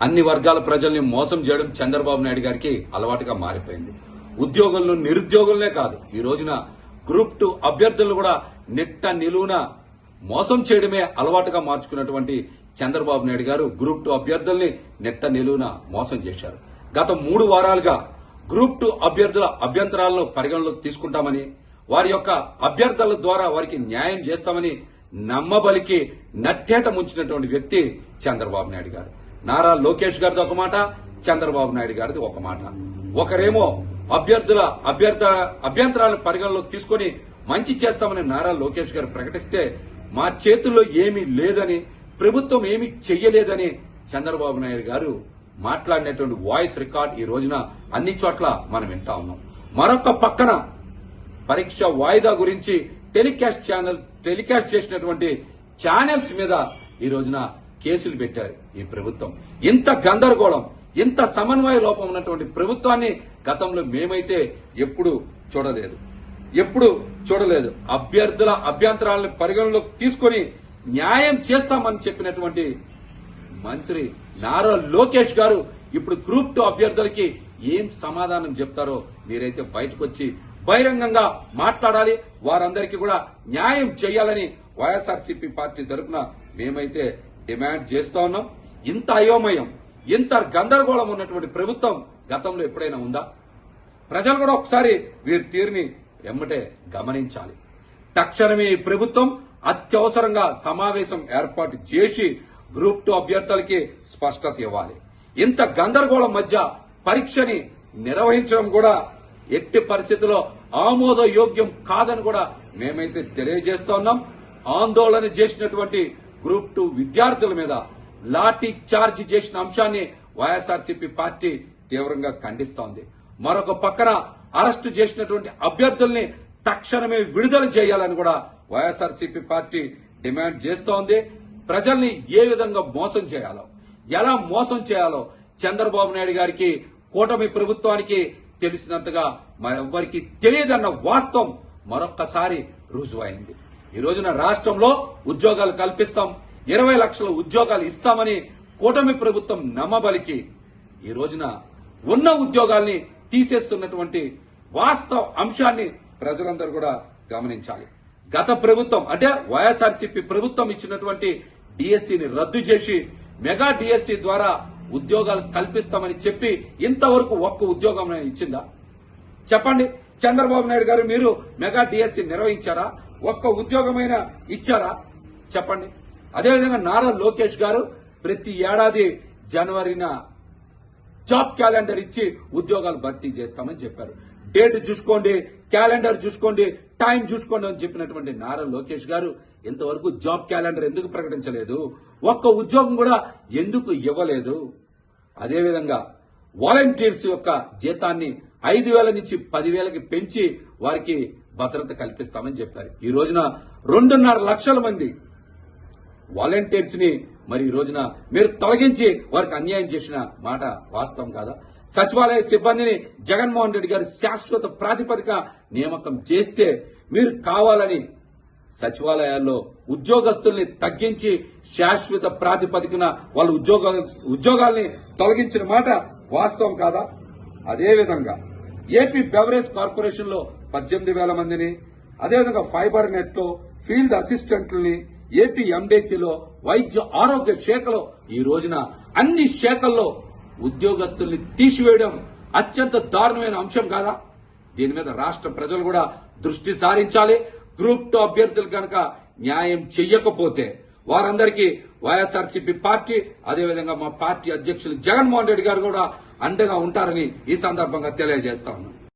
అన్ని వర్గాల ప్రజల్ని మోసం చేయడం చంద్రబాబు నాయుడు గారికి అలవాటుగా మారిపోయింది. ఉద్యోగులను నిరుద్యోగులనే కాదు, ఈ రోజున గ్రూప్ 2 అభ్యర్థులను కూడా నిట్ట నిలువున మోసం చేయడమే అలవాటుగా మార్చుకున్నటువంటి చంద్రబాబు నాయుడు గారు గ్రూప్ 2 అభ్యర్థుల్ని నిట్ట నిలువున మోసం చేశారు. గత 3 వారాలుగా గ్రూప్ 2 అభ్యర్థుల అభ్యంతరాలను పరిగణలోకి తీసుకుంటామని, వారి యొక్క అభ్యర్థుల ద్వారా వారికి న్యాయం చేస్తామని నమ్మబలికి నట్టేట ముంచినటువంటి వ్యక్తి చంద్రబాబు నాయుడు గారు. నారా లోకేష్ గారిది ఒక మాట, చంద్రబాబు నాయుడు గారిది ఒక మాట. ఒకరేమో అభ్యర్థుల అభ్యంతరాలను పరిగణలోకి తీసుకుని మంచి చేస్తామని నారా లోకేష్ గారు ప్రకటిస్తే, మా చేతుల్లో ఏమీ లేదని, ప్రభుత్వం ఏమీ చెయ్యలేదని చంద్రబాబు నాయుడు గారు మాట్లాడినటువంటి వాయిస్ రికార్డ్ ఈ రోజున అన్ని చోట్ల మనం వింటా ఉన్నాం. మరొక పక్కన పరీక్ష వాయిదా గురించి టెలికాస్ట్ చేసినటువంటి ఛానల్స్ మీద ఈ రోజున కేసులు పెట్టారు ఈ ప్రభుత్వం. ఇంత గందరగోళం, ఇంత సమన్వయ లోపం ఉన్నటువంటి ప్రభుత్వాన్ని గతంలో మేమైతే ఎప్పుడు చూడలేదు. అభ్యర్థుల అభ్యంతరాలను పరిగణలోకి తీసుకుని న్యాయం చేస్తామని చెప్పినటువంటి మంత్రి నారా లోకేష్ గారు ఇప్పుడు గ్రూప్ 2 అభ్యర్థులకి ఏం సమాధానం చెప్తారో మీరైతే బయటకు వచ్చి బహిరంగంగా మాట్లాడాలి. వారందరికీ కూడా న్యాయం చేయాలని వైఎస్ఆర్సీపీ పార్టీ తరఫున మేమైతే డిమాండ్ చేస్తా ఉన్నాం. ఇంత అయోమయం, ఇంత గందరగోళం ఉన్నటువంటి ప్రభుత్వం గతంలో ఎప్పుడైనా ఉందా? ప్రజలు కూడా ఒకసారి వీరి తీరుని ఎమ్మటే గమనించాలి. తక్షణమే ఈ ప్రభుత్వం అత్యవసరంగా సమావేశం ఏర్పాటు చేసి గ్రూప్ 2 అభ్యర్థులకి స్పష్టత ఇవ్వాలి. ఇంత గందరగోళం మధ్య పరీక్షని నిర్వహించడం కూడా ఎట్టి పరిస్థితుల్లో ఆమోదయోగ్యం కాదని కూడా మేమైతే తెలియజేస్తా ఉన్నాం. ఆందోళన చేసినటువంటి గ్రూప్ 2 విద్యార్థుల మీద లాఠీ చార్జ్ చేసిన అంశాన్ని వైఎస్ఆర్సీపీ పార్టీ తీవ్రంగా ఖండిస్తోంది. మరొక పక్కన అరెస్టు చేసినటువంటి అభ్యర్థుల్ని తక్షణమే విడుదల చేయాలని కూడా వైఎస్ఆర్సీపీ పార్టీ డిమాండ్ చేస్తోంది. ప్రజల్ని ఏ విధంగా మోసం చేయాలో, ఎలా మోసం చేయాలో చంద్రబాబు నాయుడు గారికి, కూటమి ప్రభుత్వానికి తెలిసినంతగా మరెవ్వరికి తెలియదన్న వాస్తవం మరొక్కసారి రుజువైంది. ఈ రోజున రాష్ట్రంలో ఉద్యోగాలు కల్పిస్తాం, 20 లక్షల ఉద్యోగాలు ఇస్తామని కూటమి ప్రభుత్వం నమ్మబలికి ఈ రోజున ఉన్న ఉద్యోగాల్ని తీసేస్తున్నటువంటి వాస్తవ అంశాన్ని ప్రజలందరూ కూడా గమనించాలి. గత ప్రభుత్వం అంటే వైఎస్ఆర్సీపీ ప్రభుత్వం ఇచ్చినటువంటి డిఎస్సిని రద్దు చేసి మెగా డిఎస్సి ద్వారా ఉద్యోగాలు కల్పిస్తామని చెప్పి ఇంతవరకు ఒక్క ఉద్యోగం ఇచ్చిందా? చెప్పండి. చంద్రబాబు నాయుడు గారు మీరు మెగా డిఎస్సి నిర్వహించారా? ఒక్క ఉద్యోగమైనా ఇచ్చారా? చెప్పండి. అదేవిధంగా నారా లోకేష్ గారు ప్రతి ఏడాది జనవరిన జాబ్ క్యాలెండర్ ఇచ్చి ఉద్యోగాలు భర్తీ చేస్తామని చెప్పారు. డేట్ చూసుకోండి, క్యాలెండర్ చూసుకోండి, టైం చూసుకోండి అని చెప్పినటువంటి నారా లోకేష్ గారు ఇంతవరకు జాబ్ క్యాలెండర్ ఎందుకు ప్రకటించలేదు? ఒక్క ఉద్యోగం కూడా ఎందుకు ఇవ్వలేదు? అదేవిధంగా వాలంటీర్స్ యొక్క జీతాన్ని 5,000 నుంచి 10,000కి పెంచి వారికి భద్రత కల్పిస్తామని చెప్పారు. ఈ రోజున 2.5 లక్షల మంది వాలంటీర్స్ ని మరి ఈ రోజున మీరు తొలగించి వారికి అన్యాయం చేసిన మాట వాస్తవం కాదా? సచివాలయ సిబ్బందిని జగన్మోహన్ రెడ్డి గారు శాశ్వత ప్రాతిపదిక నియామకం చేస్తే మీరు కావాలని సచివాలయాల్లో ఉద్యోగస్తుల్ని తగ్గించి శాశ్వత ప్రాతిపదికన వాళ్ళ ఉద్యోగాల్ని తొలగించిన మాట వాస్తవం కాదా? అదేవిధంగా ఏపీ బెవరేజ్ కార్పొరేషన్ లో 18,000 మందిని, అదేవిధంగా ఫైబర్ నెట్ లో ఫీల్డ్ అసిస్టెంట్లని, ఏపీ ఎండీసీలో, వైద్య ఆరోగ్య శాఖలో ఈ రోజున అన్ని శాఖల్లో ఉద్యోగస్తుల్ని తీసివేయడం అత్యంత దారుణమైన అంశం కాదా? దీని మీద రాష్ట్ర ప్రజలు కూడా దృష్టి సారించాలి. గ్రూప్ 2 అభ్యర్థులు కనుక న్యాయం చెయ్యకపోతే వారందరికీ వైఎస్ఆర్సీపీ పార్టీ, అదేవిధంగా మా పార్టీ అధ్యక్షులు జగన్మోహన్ రెడ్డి గారు కూడా అండగా ఉంటారని ఈ సందర్భంగా తెలియజేస్తా ఉన్నాను.